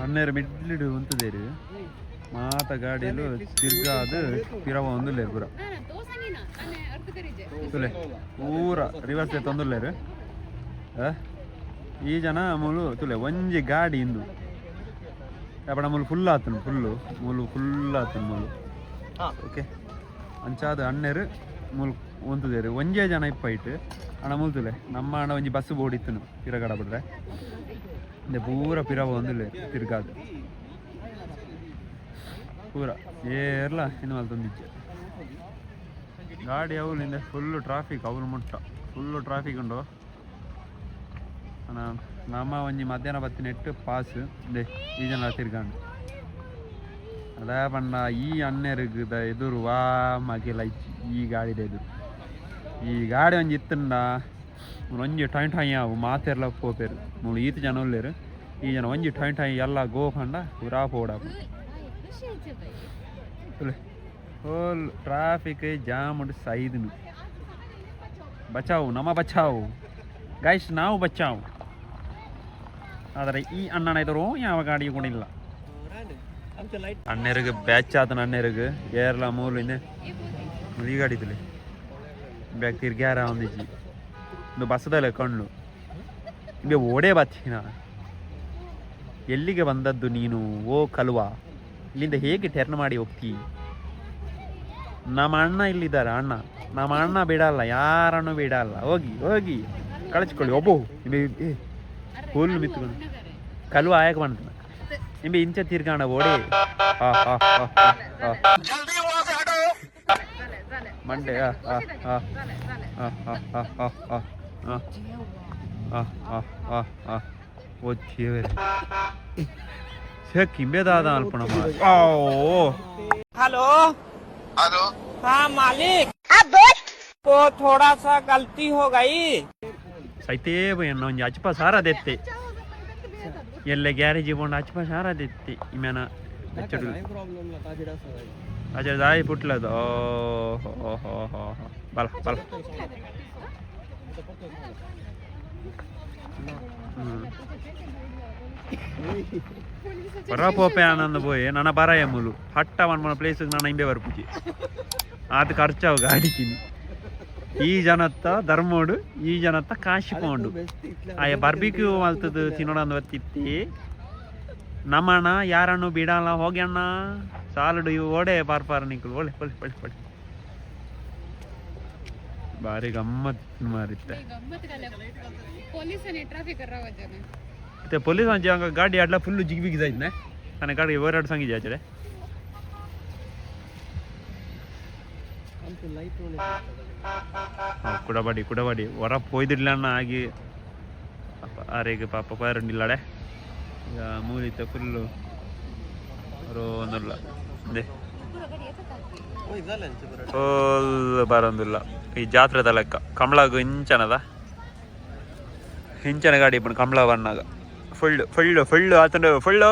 ಅನ್ನೇರು ಮಿಡ್ಲಿಡು ಉಂತದೇರು ಮಾತ ಗಾಡಿಲು ತಿರ್ಗಾದು ಪಿರವ ಒಂದುಲ್ಲೇರು ಪೂರ ತುಲೆ ಪೂರ ರಿವರ್ಸ್ ತೊಂದುಲ್ಲೇರು ಈ ಜನ ಮೂಲು ತುಲೆ ಒಂಜಿ ಗಾಡಿ ಇಂದು ಯಾಪಡ ಮೂಲು ಫುಲ್ ಆತನು ಫುಲ್ ಆತನು ಮೂಲು ಓಕೆ ಅಂಚಾದ ಅಣ್ಣೇರು ಮೂಲು ಒಂತದೇರು ಒಂಜೇ ಜನ ಇಪ್ಪೈಟ್ ಅಣ್ಣ ಮೂಲ್ತುಲೆ ನಮ್ಮ ಅಣ್ಣ ಒಂಜಿ ಬಸ್ ಬೋಡಿತ್ತನು ಪಿರಗಡ ಬಿಡ್ರೆ ಇಂದೆ ಪೂರ ಪಿರವ ಒಂದುಲ್ಲೇರು ತಿರ್ಗಾದು ಪೂರ ಏರ್ಲ ಇನ್ನು ಅಲ್ಲಿ ತಂದಿದ್ದೆ ಗಾಡಿ ಅವಲಿಂದ ಫುಲ್ಲು ಟ್ರಾಫಿಕ್ ಅವಲು ಮುಟ್ಟ ಫುಲ್ಲು ಟ್ರಾಫಿಕ್ ಉಂಡು ನಮ್ಮ ಒಂಜಿ ಮಧ್ಯಾಹ್ನ ಬತ್ತಿನೆಟ್ಟು ಪಾಸ್ ಇಂದೆ ಈ ಜನ ತಿರ್ಗಾಂಡು ಅದೇ ಪಂಡ ಈ ಅನ್ನೆರ್ಗದ ಎದುರು ವಾ ಮಗಿಲ ಈ ಗಾಡಿದ ಎದುರು ಈ ಗಾಡಿ ಒಂಜಿ ಇತ್ತಂಡ ಒಂಜಿ ಟಾಯ್ ಟಾಯ್ ಅವು ಮಾತೆರ್ಲ ಪೋಪೇರು ಮೂಳು ಈತ ಜನ ಒಲ್ಲೇರು ಈ ಜನ ಒಂಜಿ ಟಾಯ್ ಟಾಯ್ ಎಲ್ಲ ಗೋಪಂಡ ಪೂರಾ ಪೋಡಾಪು ಹೋಲ್ ಟ್ರಾಫಿಕ್ ಜಾಮ್ ಉಂಟು ಸೈದ್ನು ಬಚಾವು ನಮ್ಮ ಬಚಾವು ಗೈಸ್ ನಾವು ಬಚಾವು ಆದರೆ ಈ ಅಣ್ಣನ ಇದ್ರು ಯಾವ ಗಾಡಿ ಕೂಡ ಇಲ್ಲ ಅಣ್ಣೆರಿಗೆ ಬ್ಯಾಚ್ ಆತನ ಅಣ್ಣೆರಿಗೆ ಏರ್ಲ ಮೂಲಿಂದ ಈ ಗಾಡಿ ಇದ್ಲಿ ಬ್ಯಾಗ್ ತಿರ್ಗ್ಯಾರ ಒಂದಿಜ್ಜಿ ಒಂದು ಬಸ್ಸದಲ್ಲೇ ಕಣ್ಣು ಹಿಂಗೆ ಓಡೇ ಬತ್ತೀನ ಎಲ್ಲಿಗೆ ಬಂದದ್ದು ನೀನು ಓ ಕಲ್ವಾ ಇಲ್ಲಿಂದ ಹೇಗೆ ಟರ್ನ್ ಮಾಡಿ ಹೋಗ್ತೀ ನಮ್ಮ ಅಣ್ಣ ಇಲ್ಲಿದ್ದಾರೆ ಅಣ್ಣ ನಮ್ಮ ಅಣ್ಣ ಬಿಡಲ್ಲ ಯಾರನ್ನು ಬಿಡಲ್ಲ ಹೋಗಿ ಹೋಗಿ ಕಳಿಸ್ಕೊಳ್ಳಿ ಒಬ್ಬ ಫುಲ್ ಮಿತ್ಕೊಂಡು ಕಲ್ವ ಆಯಕ್ಕೆ ಬಂದ ನಿಂಬೆ ಇಂಚ ತೀರ್ಕಾಣ ಓಡಿ ಮಂಡೆ किंबे दादा अल्पना हेलो हेलो हाँ मालिक तो थोड़ा सा गलती हो गई सैते ಒಂದು ಅಚ್ಚಪ ಸಾರ ದೆತ್ತೆ ಎಲ್ಲ ಗ್ಯಾರೇಜ್ ಬೋಂಡ ಅಚ್ಚಪ ಸಾರ ದೆತ್ತೆ ಇಮೇನ ಬೆಚ್ಚಡು अच्छा दाई पुटलद ओ हो बल बल ಬರಪೋಪೆ ಆನಂದ ಪೋಯ್ ನನ್ನ ಬರಾಯ ಮೂಲು ಹಟ್ಟ ಮನ್ಮನ ಪ್ಲೇಸಿಗೆ ನಾನು ಹಿಂದೆ ಬರ್ಪುಜಿ ಅದು ಖರ್ಚಾವು ಗಾಡಿಕಿನಿ ಈ ಜನತ್ತ ಧರ್ಮೋಡು ಈ ಜನತ್ತ ಕಾಶಿ ಪೋಂಡು ಆಯ ಬರ್ಬಿಕ್ಯೂ ಮಲ್ತದು ತಿನ್ನೋಣ ಒತ್ತಿತ್ತಿ ನಮ್ಮಣ್ಣ ಯಾರನ್ನು ಬಿಡಲ್ಲ ಹೋಗ್ಯಣ್ಣ ಸಾಲಡು ಇವು ಓಡೆ ಪಾರ್ಪಾರ ನಿಂಕಲು ಒಳ್ಳೆ ಪಳಿ ಪಳಿ ಪಳಿ ಬಾರಿ ಗಮ್ಮತ್ ಮಾರಿತ್ತೆ ते पोलिसांची हांगा गाडी हाडला फुल्ल जिगबिग जायत ना आनी गाडी वयर सांगितली आचेडे कुडाबाडी कुडाबाडी ಹೊರ ಪೋಯ್ದಿಡ್ಲಣ್ಣ ಆಗಿ ಆರೆಗೆ ಪಾಪ ಪೈರಂಡಿಲ್ಲಾಡೆ ಈಗ ಮೂಲಿತ ಫುಲ್ಲು ರೋನಲ್ಲ ದೇ ಫುಲ್ ಬರೋದಿಲ್ಲ ಈ ಜಾತ್ರೆದ ಲೆಕ್ಕ ಕಮಲಾಗ ಹಿಂಚನ ಗಾಡಿ ಇಬ್ಬನು ಕಮಲ ಬಣ್ಣಾಗ ಫುಲ್ಲು ಫುಲ್ಲು ಫುಲ್ಲು ಆತಂಡು ಫುಲ್ಲು